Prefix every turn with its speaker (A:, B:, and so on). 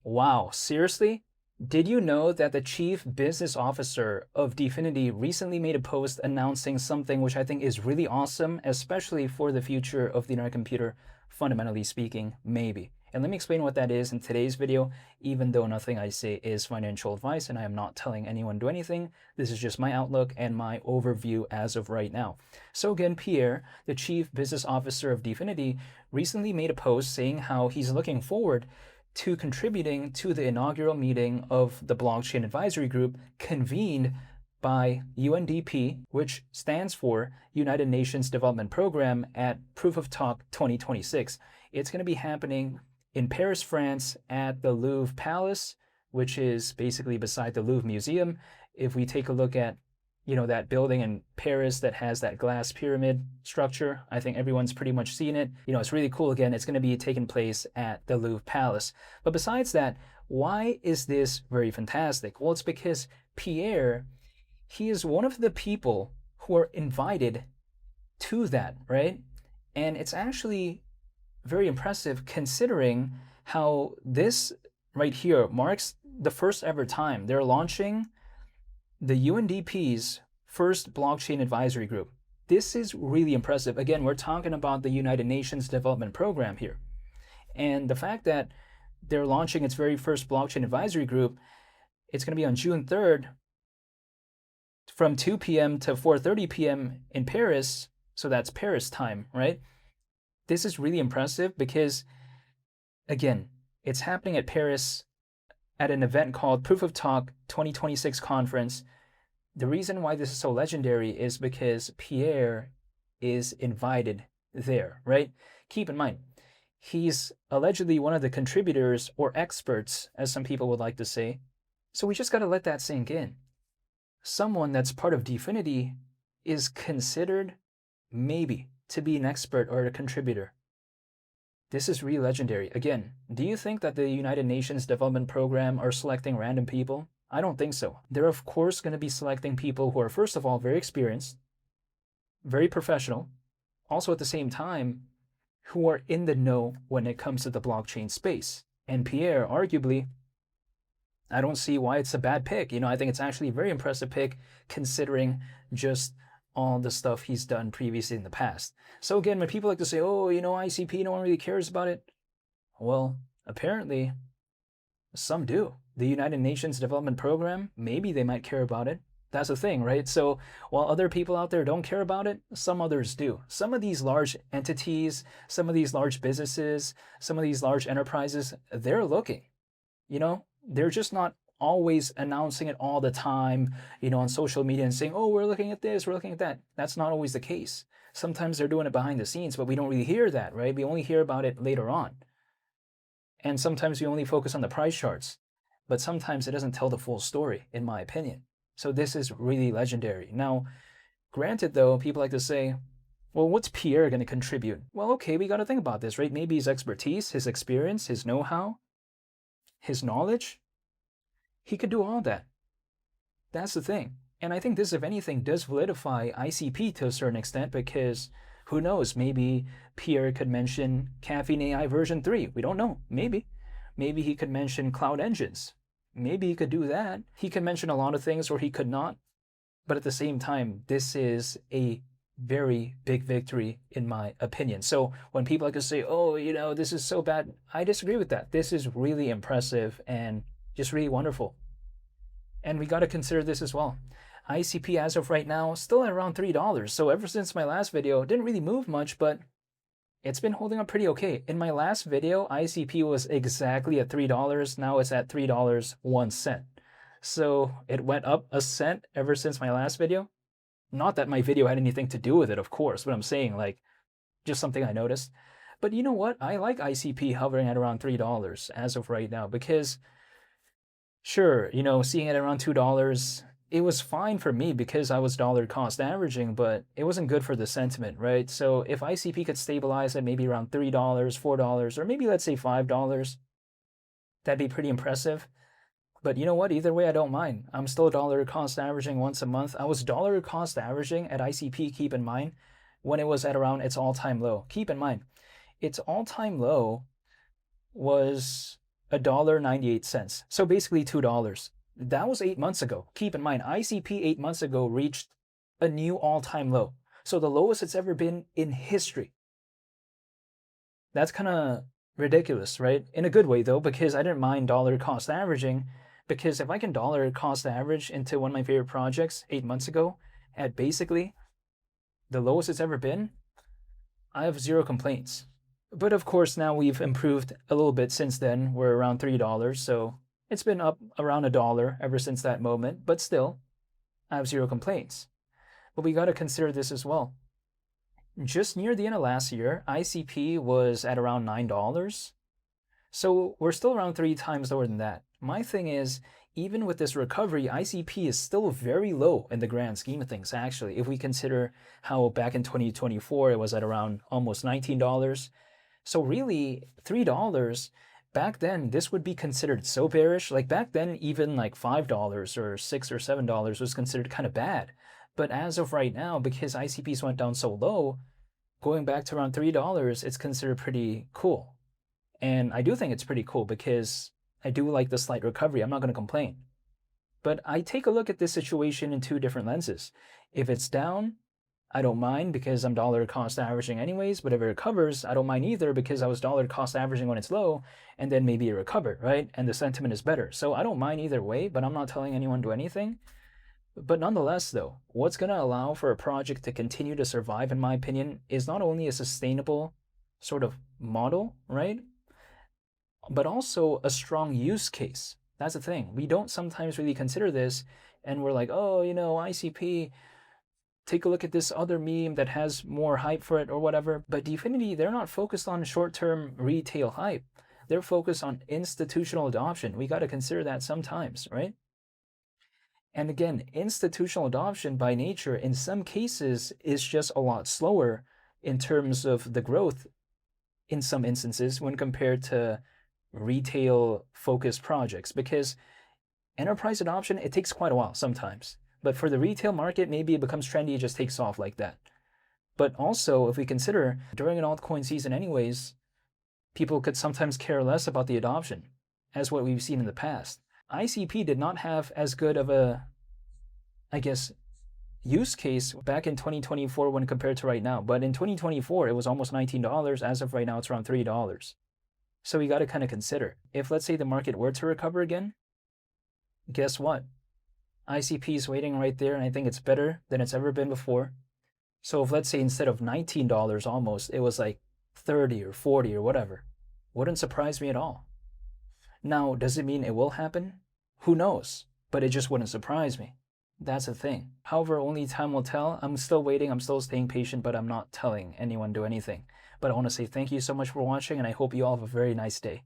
A: Wow, seriously? Did you know that the chief business officer of Dfinity recently made a post announcing something which I think is really awesome, especially for the future of the internet computer, fundamentally speaking, maybe. And let me explain what that is in today's video, even though nothing I say is financial advice and I am not telling anyone to do anything. This is just my outlook and my overview as of right now. So again, Pierre, the chief business officer of Dfinity, recently made a post saying how he's looking forward to contributing to the inaugural meeting of the Blockchain Advisory Group convened by UNDP, which stands for United Nations Development Program, at Proof of Talk 2026. It's going to be happening in Paris, France, at the Louvre Palace, which is basically beside the Louvre Museum. If we take a look at that building in Paris that has that glass pyramid structure, I think everyone's pretty much seen it. It's really cool. Again, it's going to be taking place at the Louvre Palace. But besides that, why is this very fantastic? Well, it's because Pierre, he is one of the people who are invited to that, right? And it's actually very impressive considering how this right here marks the first ever time they're launching the UNDP's first blockchain advisory group. This is really impressive. Again, we're talking about the United Nations Development Program here. And the fact that they're launching its very first blockchain advisory group, it's going to be on June 3rd from 2 p.m. to 4:30 p.m. in Paris. So that's Paris time, right? This is really impressive because, again, it's happening at Paris at an event called Proof of Talk 2026 conference. The reason why this is so legendary is because Pierre is invited there, right? Keep in mind, he's allegedly one of the contributors or experts, as some people would like to say. So we just got to let that sink in. Someone that's part of Dfinity is considered maybe to be an expert or a contributor. This is really legendary. Again, do you think that the United Nations Development Program are selecting random people? I don't think so. They're of course going to be selecting people who are, first of all, very experienced, very professional, also at the same time, who are in the know when it comes to the blockchain space. And Pierre, arguably, I don't see why it's a bad pick. I think it's actually a very impressive pick considering just all the stuff he's done previously in the past. So again, when people like to say, oh, ICP, no one really cares about it. Well, apparently, some do. The United Nations Development Program, maybe they might care about it. That's the thing, right? So while other people out there don't care about it, some others do. Some of these large entities, some of these large businesses, some of these large enterprises, they're looking. They're just not always announcing it all the time, on social media and saying, oh, we're looking at this, we're looking at that. That's not always the case. Sometimes they're doing it behind the scenes, but we don't really hear that, right? We only hear about it later on. And sometimes we only focus on the price charts, but sometimes it doesn't tell the full story, in my opinion. So this is really legendary. Now, granted though, people like to say, well, what's Pierre going to contribute? Well, okay, we got to think about this, right? Maybe his expertise, his experience, his know-how, his knowledge. He could do all that. That's the thing. And I think this, if anything, does solidify ICP to a certain extent because who knows, maybe Pierre could mention Caffeine AI version 3. We don't know. Maybe. Maybe he could mention cloud engines. Maybe he could do that. He could mention a lot of things or he could not. But at the same time, this is a very big victory in my opinion. So when people like to say, oh, this is so bad, I disagree with that. This is really impressive and just really wonderful. And we got to consider this as well. ICP as of right now, still at around $3. So ever since my last video, it didn't really move much, but it's been holding up pretty okay. In my last video, ICP was exactly at $3. Now it's at $3.01. So it went up a cent ever since my last video. Not that my video had anything to do with it, of course, but I'm saying just something I noticed. But you know what? I like ICP hovering at around $3 as of right now because sure, seeing it around $2, it was fine for me because I was dollar cost averaging, but it wasn't good for the sentiment, right? So if ICP could stabilize at maybe around $3, $4, or maybe let's say $5, that'd be pretty impressive. But you know what? Either way, I don't mind. I'm still dollar cost averaging once a month. I was dollar cost averaging at ICP, keep in mind, when it was at around its all-time low. Keep in mind, its all-time low was $1.98. So basically $2. That was 8 months ago. Keep in mind, ICP 8 months ago reached a new all-time low. So the lowest it's ever been in history. That's kind of ridiculous, right? In a good way though, because I didn't mind dollar cost averaging, because if I can dollar cost average into one of my favorite projects 8 months ago at basically the lowest it's ever been, I have zero complaints. But of course, now we've improved a little bit since then. We're around $3, so it's been up around $1 ever since that moment, but still, I have zero complaints. But we got to consider this as well. Just near the end of last year, ICP was at around $9. So we're still around 3 times lower than that. My thing is, even with this recovery, ICP is still very low in the grand scheme of things, actually. If we consider how back in 2024, it was at around almost $19. So really, $3, back then, this would be considered so bearish. Like back then, even like $5 or $6 or $7 was considered kind of bad. But as of right now, because ICPs went down so low, going back to around $3, it's considered pretty cool. And I do think it's pretty cool because I do like the slight recovery. I'm not going to complain. But I take a look at this situation in two different lenses. If it's down, I don't mind because I'm dollar cost averaging anyways, but if it recovers, I don't mind either because I was dollar cost averaging when it's low, and then maybe it recovered, right? And the sentiment is better. So I don't mind either way, but I'm not telling anyone to do anything. But nonetheless, though, what's going to allow for a project to continue to survive, in my opinion, is not only a sustainable sort of model, right? But also a strong use case. That's the thing. We don't sometimes really consider this, and we're like, oh, ICP, take a look at this other meme that has more hype for it or whatever. But Dfinity, they're not focused on short-term retail hype. They're focused on institutional adoption. We got to consider that sometimes, right? And again, institutional adoption by nature, in some cases, is just a lot slower in terms of the growth in some instances when compared to retail-focused projects, because enterprise adoption, it takes quite a while sometimes. But for the retail market, maybe it becomes trendy, it just takes off like that. But also, if we consider during an altcoin season anyways, people could sometimes care less about the adoption, as what we've seen in the past. ICP did not have as good of a, I guess, use case back in 2024 when compared to right now. But in 2024, it was almost $19. As of right now, it's around $3. So we got to kind of consider, if let's say the market were to recover again, guess what? ICP is waiting right there, and I think it's better than it's ever been before. So if let's say instead of $19 almost, it was like 30 or 40 or whatever, wouldn't surprise me at all. Now, does it mean it will happen? Who knows? But it just wouldn't surprise me. That's the thing. However, only time will tell. I'm still waiting, I'm still staying patient, but I'm not telling anyone to do anything. But I want to say thank you so much for watching, and I hope you all have a very nice day.